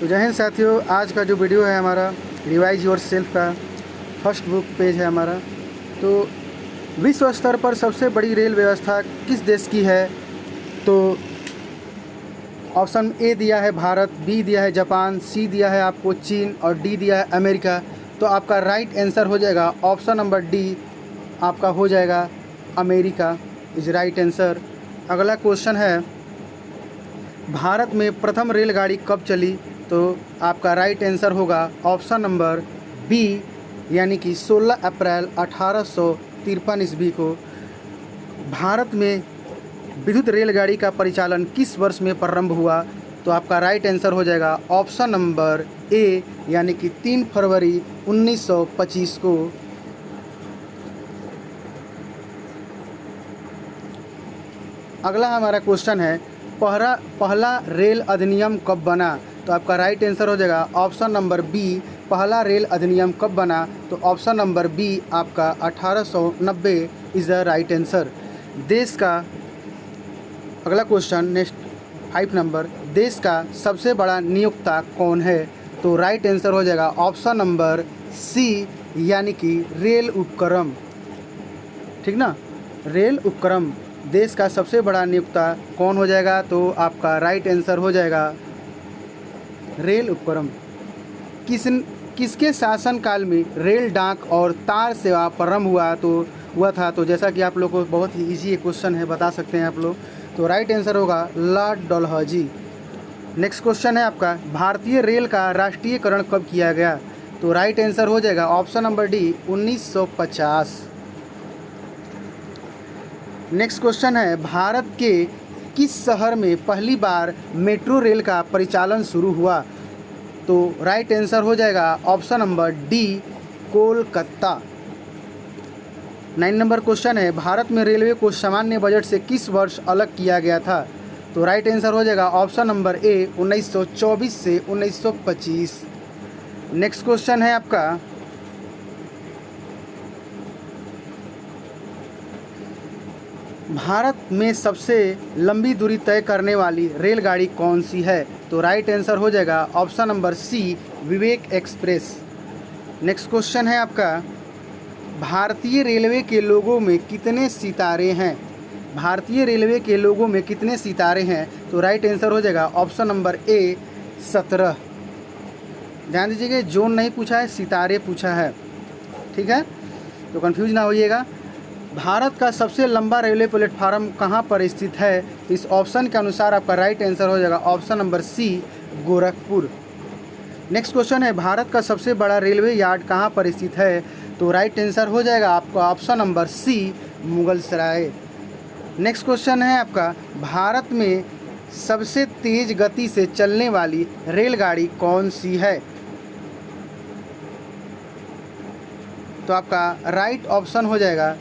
तो जय हिंद साथियों, आज का जो वीडियो है हमारा रिवाइज योर सेल्फ का फर्स्ट बुक पेज है हमारा। तो विश्व स्तर पर सबसे बड़ी रेल व्यवस्था किस देश की है? तो ऑप्शन ए दिया है भारत, बी दिया है जापान, सी दिया है आपको चीन और डी दिया है अमेरिका। तो आपका राइट आंसर हो जाएगा ऑप्शन नंबर डी, आपका हो जाएगा अमेरिका इज राइट आंसर। अगला क्वेश्चन है, भारत में प्रथम रेलगाड़ी कब चली? तो आपका राइट आंसर होगा ऑप्शन नंबर बी, यानी कि 16 अप्रैल 1853 ईस्वी को। भारत में विद्युत रेलगाड़ी का परिचालन किस वर्ष में प्रारंभ हुआ? तो आपका राइट आंसर हो जाएगा ऑप्शन नंबर ए, यानी कि 3 फरवरी 1925 को। अगला हमारा क्वेश्चन है, पहला रेल अधिनियम कब बना? तो आपका राइट आंसर हो जाएगा ऑप्शन नंबर बी, पहला रेल अधिनियम कब बना? तो ऑप्शन नंबर बी आपका 1890 इज़ द राइट आंसर। देश का अगला क्वेश्चन नेक्स्ट 5 नंबर, देश का सबसे बड़ा नियोक्ता कौन है? तो राइट आंसर हो जाएगा ऑप्शन नंबर सी, यानी कि रेल उपक्रम। ठीक ना, रेल उपक्रम देश का सबसे बड़ा नियोक्ता कौन हो जाएगा? तो आपका राइट आंसर हो जाएगा रेल उपक्रम। किसके शासनकाल में रेल डाक और तार सेवा प्रारंभ हुआ था? तो जैसा कि आप लोग को बहुत ही इजी क्वेश्चन है, बता सकते हैं आप लोग। तो राइट आंसर होगा लॉर्ड डलहौजी। नेक्स्ट क्वेश्चन है आपका, भारतीय रेल का राष्ट्रीयकरण कब किया गया? तो राइट आंसर हो जाएगा option number D, 1950। Next question है, भारत के किस शहर में पहली बार मेट्रो रेल का परिचालन शुरू हुआ? तो राइट आंसर हो जाएगा option number D, Kolkata. 9 number question है, भारत में रेलवे को सामान्य बजट से किस वर्ष अलग किया गया था? तो राइट आंसर हो जाएगा ऑप्शन नंबर ए, 1924 से 1925। नेक्स्ट क्वेश्चन है आपका, भारत में सबसे लंबी दूरी तय करने वाली रेलगाड़ी कौन सी है? तो राइट आंसर हो जाएगा ऑप्शन नंबर सी, विवेक एक्सप्रेस। नेक्स्ट क्वेश्चन है आपका, भारतीय रेलवे के लोगों में कितने सितारे हैं? भारतीय रेलवे के लोगों में कितने सितारे हैं? तो राइट आंसर हो जाएगा ऑप्शन नंबर ए, 17। ध्यान दीजिएगा, जोन नहीं पूछा है, सितारे पूछा है। ठीक है, तो कंफ्यूज ना होइएगा। भारत का सबसे लंबा रेलवे प्लेटफार्म कहाँ पर स्थित है? इस ऑप्शन के अनुसार आपका राइट आंसर हो जाएगा option number C, Gorakhpur. Next question है, भारत का सबसे बड़ा रेलवे यार्ड कहाँ पर स्थित है? तो राइट आंसर हो जाएगा आपका option number C, Mughalsarai. Next question है आपका, भारत में सबसे तेज गति से चलने वाली रेलगाड़ी कौन सी है? तो आपका राइट ऑप्शन हो जाएगा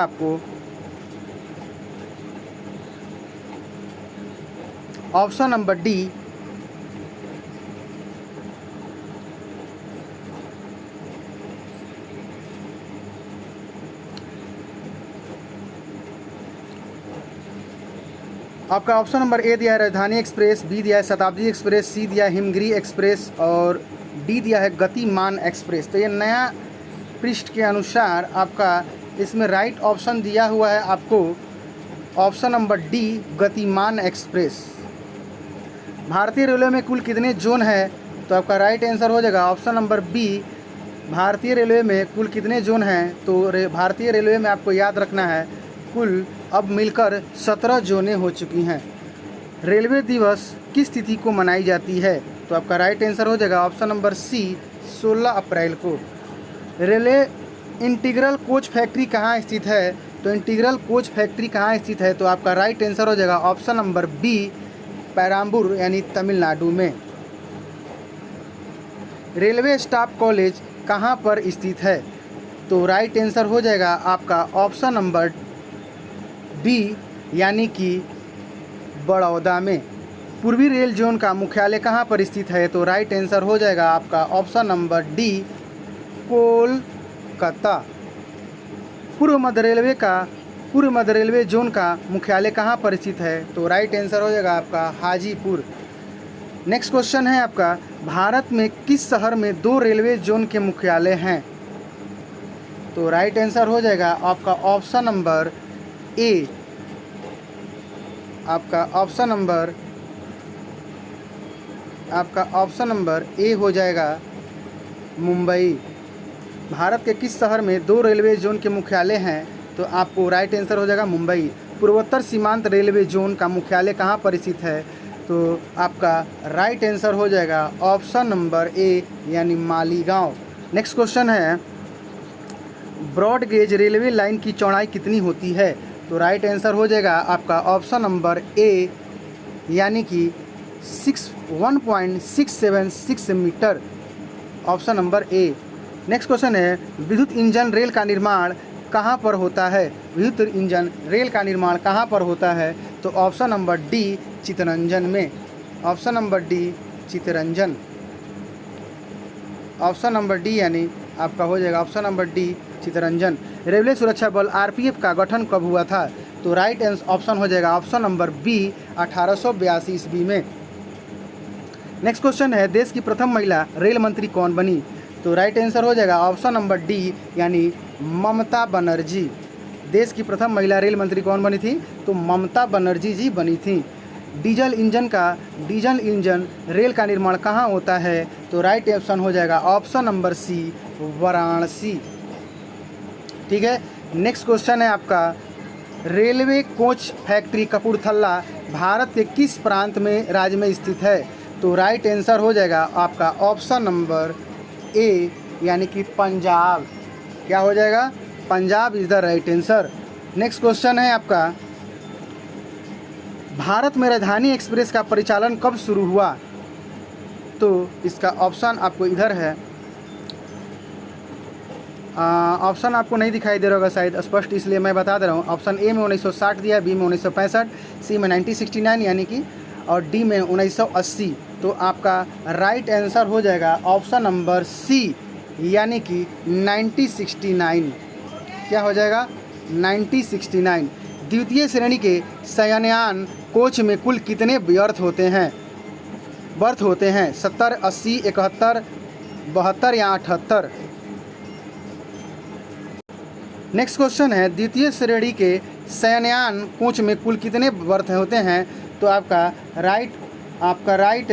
आपको ऑप्शन नंबर डी, आपका ऑप्शन नंबर ए दिया है राजधानी एक्सप्रेस, बी दिया है शताब्दी एक्सप्रेस, सी दिया है हिमगिरी एक्सप्रेस और डी दिया है गतिमान एक्सप्रेस। तो ये नया पृष्ठ के अनुसार आपका इसमें राइट ऑप्शन दिया हुआ है आपको ऑप्शन नंबर डी, गतिमान एक्सप्रेस। भारतीय रेलवे में कुल कितने जोन है? तो आपका राइट आंसर हो जाएगा ऑप्शन नंबर बी, भारतीय रेलवे में कुल कितने जोन हैं? तो भारतीय रेलवे में आपको याद रखना है कुल अब मिलकर 17 जोनें हो चुकी हैं। रेलवे दिवस किस तिथि को मनाई जाती है? तो आपका राइट आंसर हो जाएगा ऑप्शन नंबर सी, 16 अप्रैल को। रेलवे इंटीग्रल कोच फैक्ट्री कहाँ स्थित है? तो इंटीग्रल कोच फैक्ट्री कहाँ स्थित है? तो आपका राइट आंसर हो जाएगा ऑप्शन नंबर बी, पेराम्बूर यानी तमिलनाडु में। रेलवे स्टाफ कॉलेज कहाँ पर स्थित है? तो राइट आंसर हो जाएगा आपका ऑप्शन नंबर बी, यानी कि बड़ौदा में। पूर्वी रेल जोन का मुख्यालय कहाँ पर स्थित है? तो राइट आंसर हो जाएगा आपका ऑप्शन नंबर डी, कोलकाता। पूर्व मध्य रेलवे का पूर्व मध्य रेलवे जोन का मुख्यालय कहाँ पर स्थित है? तो राइट आंसर हो जाएगा आपका हाजीपुर। नेक्स्ट क्वेश्चन है आपका, भारत में किस शहर में 2 रेलवे जोन के मुख्यालय हैं? तो राइट आंसर हो जाएगा आपका ऑप्शन नंबर ए। आपका ऑप्शन नंबर ए हो जाएगा मुंबई। भारत के किस शहर में 2 रेलवे जोन के मुख्यालय हैं? तो आपको राइट आंसर हो जाएगा मुंबई। पूर्वोत्तर सीमांत रेलवे जोन का मुख्यालय कहाँ पर स्थित है? तो आपका राइट आंसर हो जाएगा ऑप्शन नंबर ए यानी मालीगांव। नेक्स्ट क्वेश्चन है, ब्रॉड गेज रेलवे लाइन की चौड़ाई कितनी होती है? तो राइट आंसर हो जाएगा आपका ऑप्शन नंबर ए यानी कि 1.676 metre, option number A. Next question है, विद्युत इंजन रेल का निर्माण कहाँ पर होता है? विद्युत इंजन रेल का निर्माण कहाँ पर होता है? तो ऑप्शन नंबर डी चितरंजन में, option number D Chittaranjan, option number D यानी आपका हो जाएगा option number D Chittaranjan. Railway सुरक्षा बल आरपीएफ का गठन कब हुआ था? तो राइट ऑप्शन हो जाएगा ऑप्शन नंबर बी 1882 ईस्वी में। नेक्स्ट क्वेश्चन है, देश की प्रथम महिला रेल मंत्री कौन बनी? तो राइट आंसर हो जाएगा ऑप्शन नंबर डी यानी ममता बनर्जी। देश की प्रथम महिला रेल मंत्री कौन बनी थी? तो ममता बनर्जी जी बनी थी। डीजल इंजन रेल का निर्माण कहाँ होता है? तो राइट ऑप्शन हो जाएगा ऑप्शन नंबर सी वाराणसी। ठीक है। नेक्स्ट क्वेश्चन है आपका, railway coach factory Kapurthala Bharat के किस प्रांत में राज्य में स्थित है? तो राइट आंसर हो जाएगा आपका ऑप्शन नंबर ए यानी कि पंजाब। क्या हो जाएगा? Punjab is the right answer. Next question है आपका, भारत में राजधानी एक्सप्रेस का परिचालन कब शुरू हुआ? तो इसका ऑप्शन आपको इधर है, ऑप्शन आपको नहीं दिखाई दे रहा होगा शायद स्पष्ट, इसलिए मैं बता दे रहा हूँ। ऑप्शन ए में 1960 दिया है, बी में 1965, सी में 1969 यानी कि, और डी में 1980। तो आपका राइट आंसर हो जाएगा ऑप्शन नंबर सी यानी कि 1969। क्या हो जाएगा? 1969। द्वितीय श्रेणी के शयनयान कोच में कुल कितने बर्थ होते हैं? 70, 80, 71, 72 या 78? नेक्स्ट क्वेश्चन है, द्वितीय श्रेणी के शयनयान कोच में कुल कितने बर्थ होते हैं? तो आपका राइट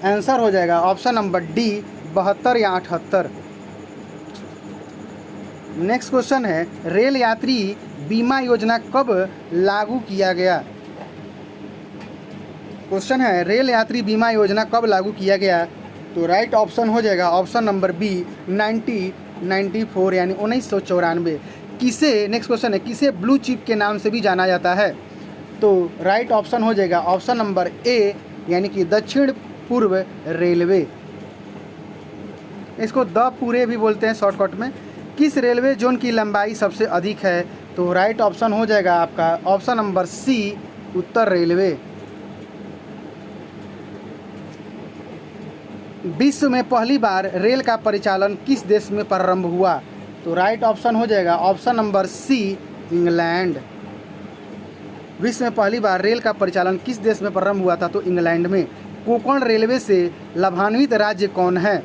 आंसर हो जाएगा ऑप्शन नंबर डी 72 या 78। नेक्स्ट क्वेश्चन है, रेल यात्री बीमा योजना कब लागू किया गया? क्वेश्चन है, रेल यात्री बीमा योजना कब लागू किया गया? तो राइट ऑप्शन हो जाएगा ऑप्शन नंबर बी 1994 यानी 1994। नेक्स्ट क्वेश्चन है, किसे ब्लू चिप के नाम से भी जाना जाता है? तो राइट ऑप्शन हो जाएगा ऑप्शन नंबर ए यानी कि दक्षिण पूर्व रेलवे। इसको द पूरे भी बोलते हैं शॉर्टकट में। किस रेलवे जोन की लंबाई सबसे अधिक है? तो राइट ऑप्शन हो जाएगा आपका ऑप्शन नंबर सी उत्तर रेलवे। विश्व में पहली बार रेल का परिचालन किस देश में प्रारंभ हुआ? तो राइट ऑप्शन हो जाएगा ऑप्शन नंबर सी इंग्लैंड। विश्व में पहली बार रेल का परिचालन किस देश में प्रारंभ हुआ था? तो इंग्लैंड में। कोंकण रेलवे से लाभान्वित राज्य कौन है?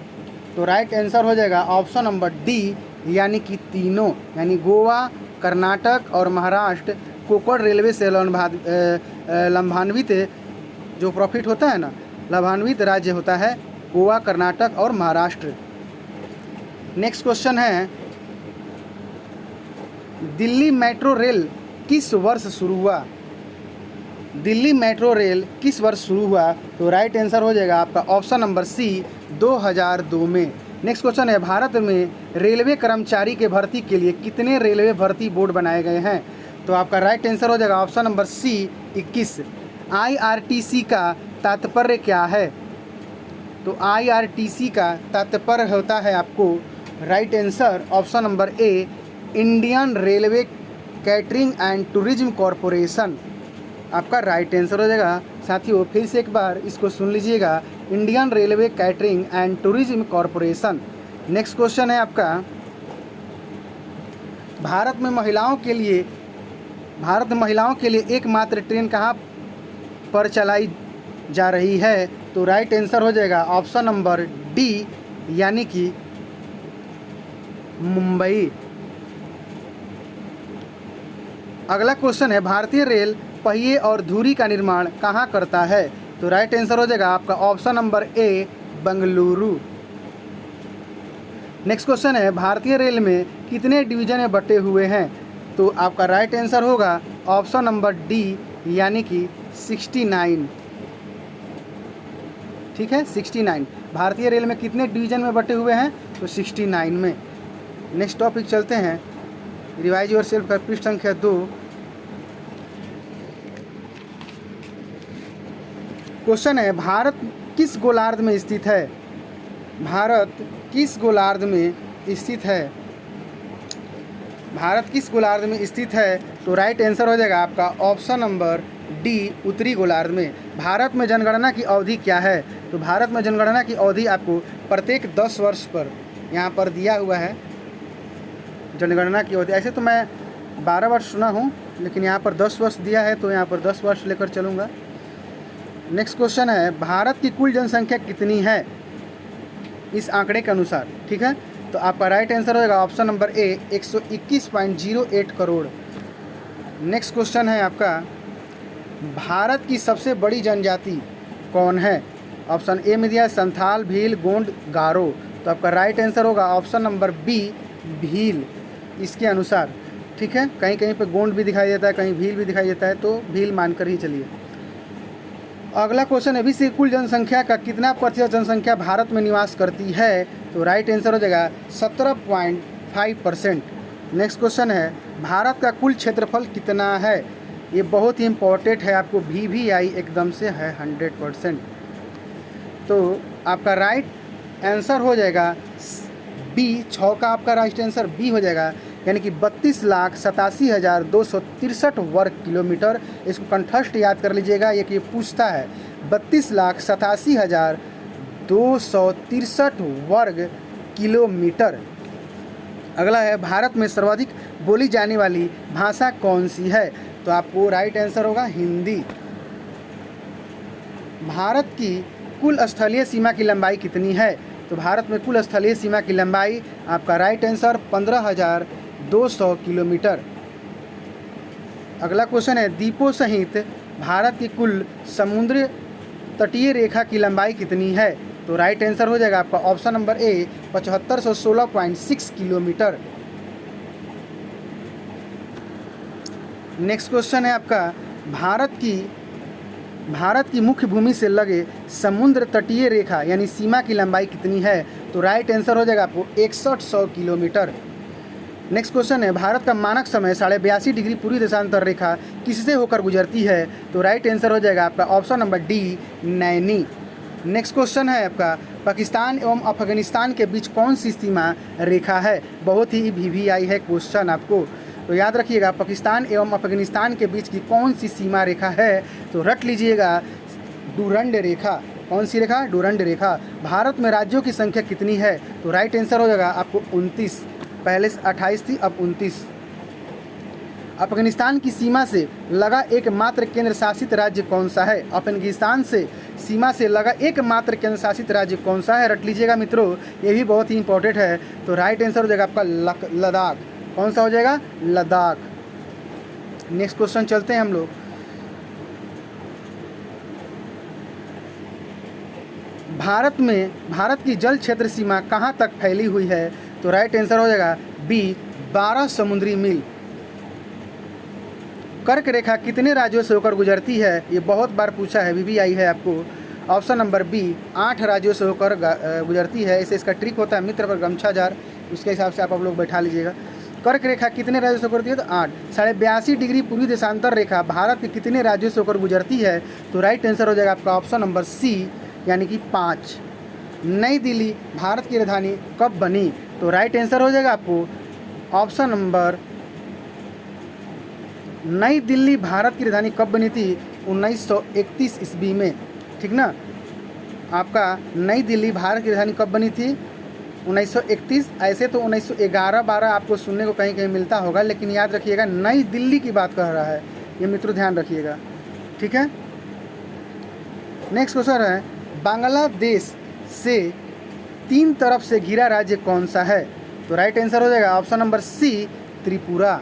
तो राइट आंसर हो जाएगा ऑप्शन नंबर डी यानी कि तीनों, यानी गोवा, कर्नाटक और महाराष्ट्र कोंकण रेलवे से लाभान्वित जो प्रॉफिट होता है ना, लाभान्वित राज्य होता है गोवा, कर्नाटक और महाराष्ट्र। नेक्स्ट क्वेश्चन है, दिल्ली मेट्रो रेल किस वर्ष शुरू हुआ? दिल्ली मेट्रो रेल किस वर्ष शुरू हुआ? तो राइट आंसर हो जाएगा आपका ऑप्शन नंबर सी 2002 में। नेक्स्ट क्वेश्चन है, भारत में रेलवे कर्मचारी के भर्ती के लिए कितने रेलवे भर्ती बोर्ड बनाए गए हैं? तो आपका राइट आंसर हो जाएगा ऑप्शन नंबर सी 21। IRTC का तात्पर्य क्या है? तो IRTC का तात्पर्य होता है आपको right answer option number A Indian railway catering and tourism corporation. आपका राइट आंसर हो जाएगा। साथियों फिर से एक बार इसको सुन लीजिएगा, Indian railway catering and tourism corporation. Next question है आपका, भारत में महिलाओं के लिए भारत में महिलाओं के लिए एकमात्र ट्रेन कहाँ पर चलाई जा रही है? तो राइट आंसर हो जाएगा ऑप्शन नंबर डी, यानी कि मुंबई। अगला क्वेश्चन है, भारतीय रेल पहिए और धुरी का निर्माण कहाँ करता है? तो राइट आंसर हो जाएगा आपका ऑप्शन नंबर ए, बेंगलुरु। नेक्स्ट क्वेश्चन है, भारतीय रेल में कितने डिवीजन में बटे हुए हैं? तो आपका राइट आंसर होगा ऑप्शन नंबर डी, यानी कि 69। ठीक है, 69। भारतीय रेल में कितने डिवीजन में बटे हुए हैं? तो 69 में। नेक्स्ट टॉपिक चलते हैं, रिवाइज योर सेल्फ का पृष्ठ संख्या 2। क्वेश्चन है, भारत किस गोलार्ध में स्थित है? भारत किस गोलार्ध में स्थित है? भारत किस गोलार्ध में स्थित है? तो राइट आंसर हो जाएगा आपका ऑप्शन नंबर डी, उत्तरी गोलार्ध में। भारत में जनगणना की अवधि क्या है? तो भारत में जनगणना की अवधि आपको प्रत्येक 10 वर्ष पर यहाँ पर दिया हुआ है जनगणना की अवधि। ऐसे तो मैं 12 वर्ष सुना हूँ, लेकिन यहाँ पर 10 वर्ष दिया है, तो यहाँ पर 10 वर्ष लेकर चलूँगा। नेक्स्ट क्वेश्चन है, भारत की कुल जनसंख्या कितनी है इस आंकड़े के अनुसार? ठीक है, तो आपका राइट आंसर हो जाएगा ऑप्शन नंबर ए, 121.08 करोड़। नेक्स्ट क्वेश्चन है आपका, भारत की सबसे बड़ी जनजाति कौन है? ऑप्शन ए में दिया है संथाल, भील, गोंड, गारो। तो आपका राइट आंसर होगा ऑप्शन नंबर बी, भील, इसके अनुसार। ठीक है, कहीं कहीं पे गोंड भी दिखाई देता है, कहीं भील भी दिखाई देता है, तो भील मानकर ही चलिए। अगला क्वेश्चन है, विश्व की कुल जनसंख्या का कितना प्रतिशत जनसंख्या भारत में निवास करती है? तो राइट आंसर हो जाएगा 17.5%। नेक्स्ट क्वेश्चन है, भारत का कुल क्षेत्रफल कितना है? ये बहुत ही इम्पोर्टेंट है, आपको VVI एकदम से है 100%। तो आपका राइट आंसर हो जाएगा बी, 6 का आपका राइट आंसर बी हो जाएगा, यानी कि 32,87,263 वर्ग किलोमीटर। इसको कंठस्थ याद कर लीजिएगा, ये पूछता है 32,87,263 वर्ग किलोमीटर। अगला है, भारत में सर्वाधिक बोली जाने वाली भाषा कौन सी है? तो आपको राइट आंसर होगा हिंदी। भारत की कुल स्थलीय सीमा की लंबाई कितनी है? तो भारत में कुल स्थलीय सीमा की लंबाई, आपका राइट आंसर 15,200 किलोमीटर। अगला क्वेश्चन है, द्वीपों सहित भारत की कुल समुद्र तटीय रेखा की लंबाई कितनी है? तो राइट आंसर हो जाएगा आपका ऑप्शन नंबर ए, 7516.6 किलोमीटर। नेक्स्ट क्वेश्चन है आपका, भारत की मुख्य भूमि से लगे समुद्र तटीय रेखा यानी सीमा की लंबाई कितनी है? तो राइट आंसर हो जाएगा आपको 6100 किलोमीटर। नेक्स्ट क्वेश्चन है, भारत का मानक समय 82.5 डिग्री पूर्वी देशांतर रेखा किससे होकर गुजरती है? तो राइट आंसर हो जाएगा आपका option number D, Naini. Next question है आपका, पाकिस्तान एवं अफगानिस्तान के बीच कौन सी सीमा रेखा है? बहुत ही VVI है क्वेश्चन आपको, तो याद रखिएगा पाकिस्तान एवं अफगानिस्तान के बीच की कौन सी सीमा रेखा है? तो रट लीजिएगा डूरंड रेखा। कौन सी रेखा? डूरंड रेखा। भारत में राज्यों की संख्या कितनी है? तो राइट आंसर हो जाएगा आपको 29, पहले से 28 थी, अब 29। अफगानिस्तान की सीमा से लगा एकमात्र केंद्र शासित राज्य कौन सा है? अफगानिस्तान से सीमा से लगा एकमात्र केंद्र शासित राज्य कौन सा है? रट लीजिएगा मित्रों, ये भी बहुत ही इंपॉर्टेंट है। तो राइट आंसर हो जाएगा आपका लद्दाख। कौन सा हो जाएगा? लद्दाख। नेक्स्ट क्वेश्चन चलते हैं हम लोग। भारत की जल क्षेत्र सीमा कहाँ तक फैली हुई है? तो राइट आंसर हो जाएगा बी, 12 समुद्री मील। कर्क रेखा कितने राज्यों से होकर गुजरती है? ये बहुत बार पूछा है, VVI है आपको। ऑप्शन नंबर बी, 8 राज्यों से होकर गुजरती है। इसे इसका ट्रिक होता है मित्र पर गमछा जार, उसके हिसाब से आप लोग बैठा लीजिएगा। कर्क रेखा कितने राज्यों से गुजरती है? तो 8। 82.5 डिग्री पूर्वी देशांतर रेखा भारत के कितने राज्यों से होकर गुजरती है? तो राइट आंसर हो जाएगा आपका ऑप्शन नंबर सी, यानी कि 5। नई दिल्ली भारत की राजधानी कब बनी? तो राइट आंसर हो जाएगा आपको ऑप्शन नंबर, नई दिल्ली भारत की राजधानी कब बनी थी? 1931 ईस्वी में। ठीक ना, आपका नई दिल्ली भारत की राजधानी कब बनी थी? 1931, ऐसे तो 1911-12 आपको सुनने को कहीं कहीं मिलता होगा, लेकिन याद रखिएगा नई दिल्ली की बात कर रहा है ये मित्रों, ध्यान रखिएगा। ठीक है, नेक्स्ट क्वेश्चन है बांग्लादेश से 3 तरफ से घिरा राज्य कौन सा है? तो राइट आंसर हो जाएगा ऑप्शन नंबर सी, त्रिपुरा।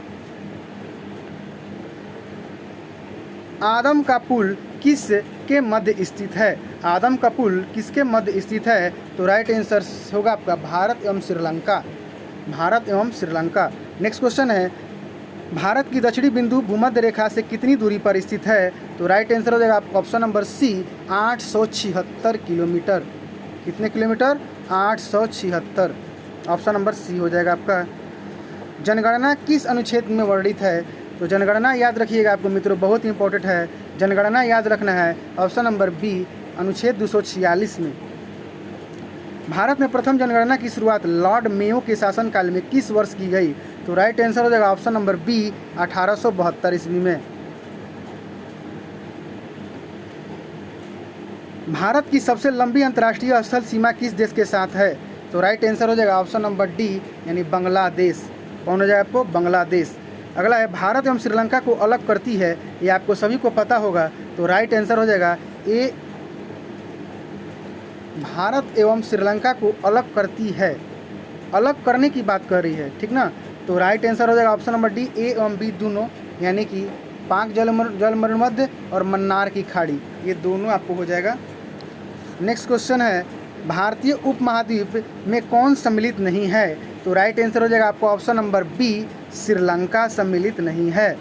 आदम का पुल किस के मध्य स्थित है? आदम का पुल किसके मध्य स्थित है? तो राइट आंसर होगा आपका भारत एवं श्रीलंका, भारत एवं श्रीलंका। नेक्स्ट क्वेश्चन है भारत की दक्षिणी बिंदु भूमध्य रेखा से कितनी दूरी पर स्थित है? तो राइट आंसर हो जाएगा ऑप्शन नंबर सी, 876 किलोमीटर। कितने किलोमीटर? 876। ऑप्शन नंबर सी हो जाएगा आपका। जनगणना किस अनुच्छेद में वर्णित है? तो जनगणना याद रखिएगा आपको मित्रों, बहुत इंपॉर्टेंट है। जनगणना याद रखना है ऑप्शन नंबर बी, अनुच्छेद 246 में। भारत में प्रथम जनगणना की शुरुआत लॉर्ड मेयो के शासनकाल में किस वर्ष की गई? तो राइट आंसर हो जाएगा ऑप्शन नंबर बी, 1872 ईस्वी में। भारत की सबसे लंबी अंतर्राष्ट्रीय स्थल सीमा किस देश के साथ है? तो राइट आंसर हो जाएगा ऑप्शन नंबर डी, यानी बांग्लादेश। कौन हो जाएगा आपको? बांग्लादेश। अगला है भारत एवं श्रीलंका को अलग करती है, ये आपको सभी को पता होगा। तो राइट आंसर हो जाएगा ए, भारत एवं श्रीलंका को अलग करती है, अलग करने की बात कर रही है, ठीक ना। तो राइट आंसर हो जाएगा ऑप्शन नंबर डी, ए एवं बी दोनों, यानी कि पाक जलमरुमध्य और मन्नार की खाड़ी, ये दोनों आपको हो जाएगा। नेक्स्ट क्वेश्चन है भारतीय उपमहाद्वीप में कौन सम्मिलित नहीं है? तो राइट आंसर हो जाएगा आपको ऑप्शन नंबर बी, श्रीलंका सम्मिलित नहीं है।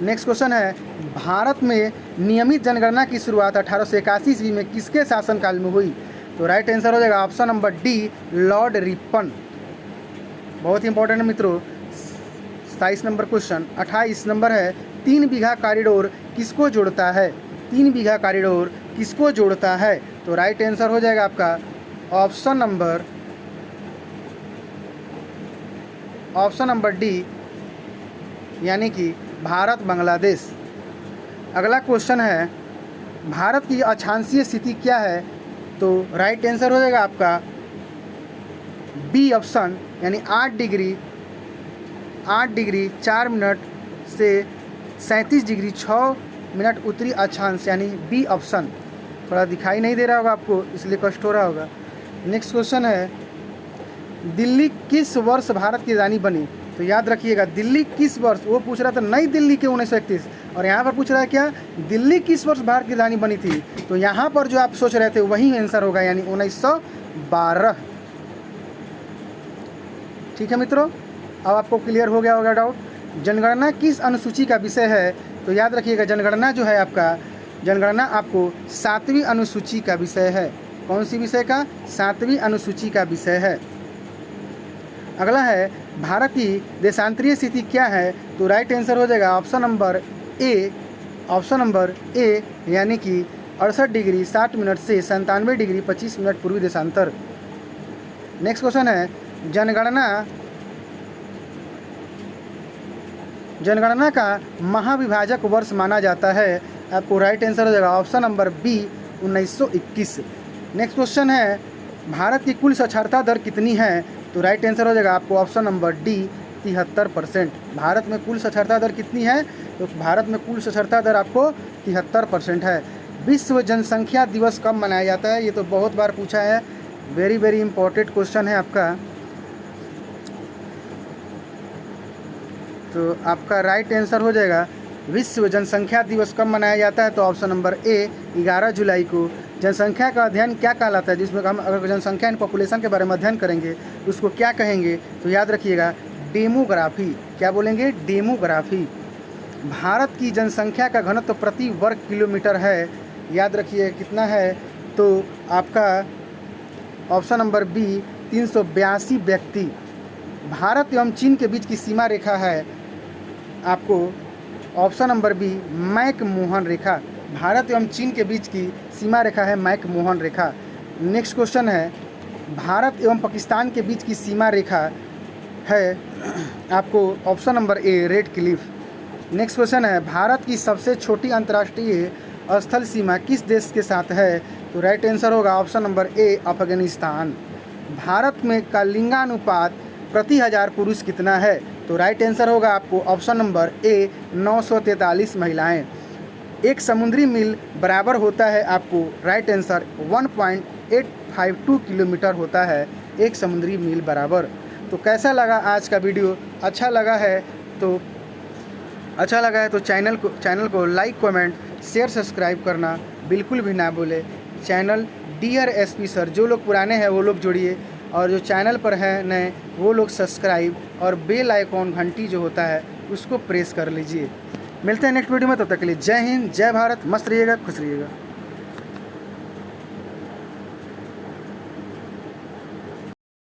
नेक्स्ट क्वेश्चन है भारत में नियमित जनगणना की शुरुआत 1881 ईस्वी में किसके शासनकाल में हुई? तो राइट आंसर हो जाएगा option number D, Lord Ripon. बहुत इंपॉर्टेंट है मित्रों। 27 नंबर क्वेश्चन। 28 नंबर है 3 बीघा कॉरिडोर किसको जोड़ता है? 3 बीघा कॉरिडोर किसको जोड़ता है? तो राइट आंसर हो जाएगा आपका ऑप्शन नंबर डी, यानी कि भारत बांग्लादेश। अगला क्वेश्चन है भारत की अक्षांशीय स्थिति क्या है? तो राइट आंसर हो जाएगा आपका बी ऑप्शन, यानी 8 डिग्री 4 मिनट से 37 डिग्री 6 मिनट उत्तरी अक्षांश, यानी बी ऑप्शन। थोड़ा दिखाई नहीं दे रहा होगा आपको, इसलिए कष्ट हो रहा होगा। नेक्स्ट क्वेश्चन है दिल्ली किस वर्ष भारत की राजधानी बनी? तो याद रखिएगा दिल्ली किस वर्ष, वो पूछ रहा था नई दिल्ली के 1931, और यहाँ पर पूछ रहा है क्या, दिल्ली किस वर्ष भारत की राजधानी बनी थी? तो यहाँ पर जो आप सोच रहे थे वही आंसर होगा, यानी 1912। ठीक है मित्रों, अब आपको क्लियर हो गया होगा डाउट। जनगणना किस अनुसूची का विषय है? तो याद रखिएगा जनगणना जो है आपका, जनगणना आपको 7वीं अनुसूची का विषय है। कौन सी विषय का? 7वीं अनुसूची का विषय है। अगला है भारत की देशांतरीय स्थिति क्या है? तो राइट आंसर हो जाएगा ऑप्शन नंबर ए, यानी कि 68 डिग्री 60 मिनट से 97 डिग्री 25 मिनट पूर्वी देशांतर। नेक्स्ट क्वेश्चन है जनगणना का महाविभाजक वर्ष माना जाता है। आपको राइट आंसर हो जाएगा option number B, 1921। Next question है भारत की कुल साक्षरता दर कितनी है? तो राइट आंसर हो जाएगा आपको ऑप्शन नंबर डी, 73%। भारत में कुल साक्षरता दर कितनी है? तो भारत में कुल साक्षरता दर आपको 73% है। विश्व जनसंख्या दिवस कब मनाया जाता है? ये तो बहुत बार पूछा है, वेरी वेरी इंपॉर्टेंट क्वेश्चन है आपका। तो आपका राइट आंसर हो जाएगा विश्व जनसंख्या दिवस कब मनाया जाता है? तो ऑप्शन नंबर ए, 11 जुलाई को। जनसंख्या का अध्ययन क्या कहलाता है? जिसमें हम अगर जनसंख्या एंड पॉपुलेशन के बारे में अध्ययन करेंगे तो उसको क्या कहेंगे? तो याद रखिएगा डेमोग्राफी। क्या बोलेंगे? डेमोग्राफी। भारत की जनसंख्या का घनत्व प्रति वर्ग किलोमीटर है, याद रखिए कितना है? तो आपका ऑप्शन नंबर बी, 382 व्यक्ति। भारत एवं चीन के बीच की सीमा रेखा है आपको option number B, McMahon रेखा। भारत एवं चीन के बीच की सीमा रेखा है मैक मोहन रेखा। नेक्स्ट क्वेश्चन है भारत एवं पाकिस्तान के बीच की सीमा रेखा है आपको ऑप्शन नंबर ए, रेड क्लिफ। नेक्स्ट क्वेश्चन है भारत की सबसे छोटी अंतर्राष्ट्रीय स्थल सीमा किस देश के साथ है? तो राइट आंसर होगा ऑप्शन नंबर ए, अफगानिस्तान। भारत में का लिंगानुपात प्रति 1000 पुरुष कितना है? तो राइट आंसर होगा आपको ऑप्शन नंबर ए 943 महिलाएं। एक समुद्री मील बराबर होता है आपको राइट आंसर 1.852 किलोमीटर होता है एक समुद्री मील बराबर। तो कैसा लगा आज का वीडियो? अच्छा लगा है तो चैनल को लाइक, कमेंट, शेयर, सब्सक्राइब करना बिल्कुल भी ना भूले। चैनल डियर एसपी सर, जो लोग पुराने हैं वो लोग जुड़िए, और जो चैनल पर हैं नए वो लोग सब्सक्राइब और बेल आइकॉन घंटी जो होता है उसको प्रेस कर लीजिए। मिलते हैं नेक्स्ट वीडियो में, तब तक के लिए जय हिंद, जय भारत, मस्त रहिएगा, खुश रहिएगा।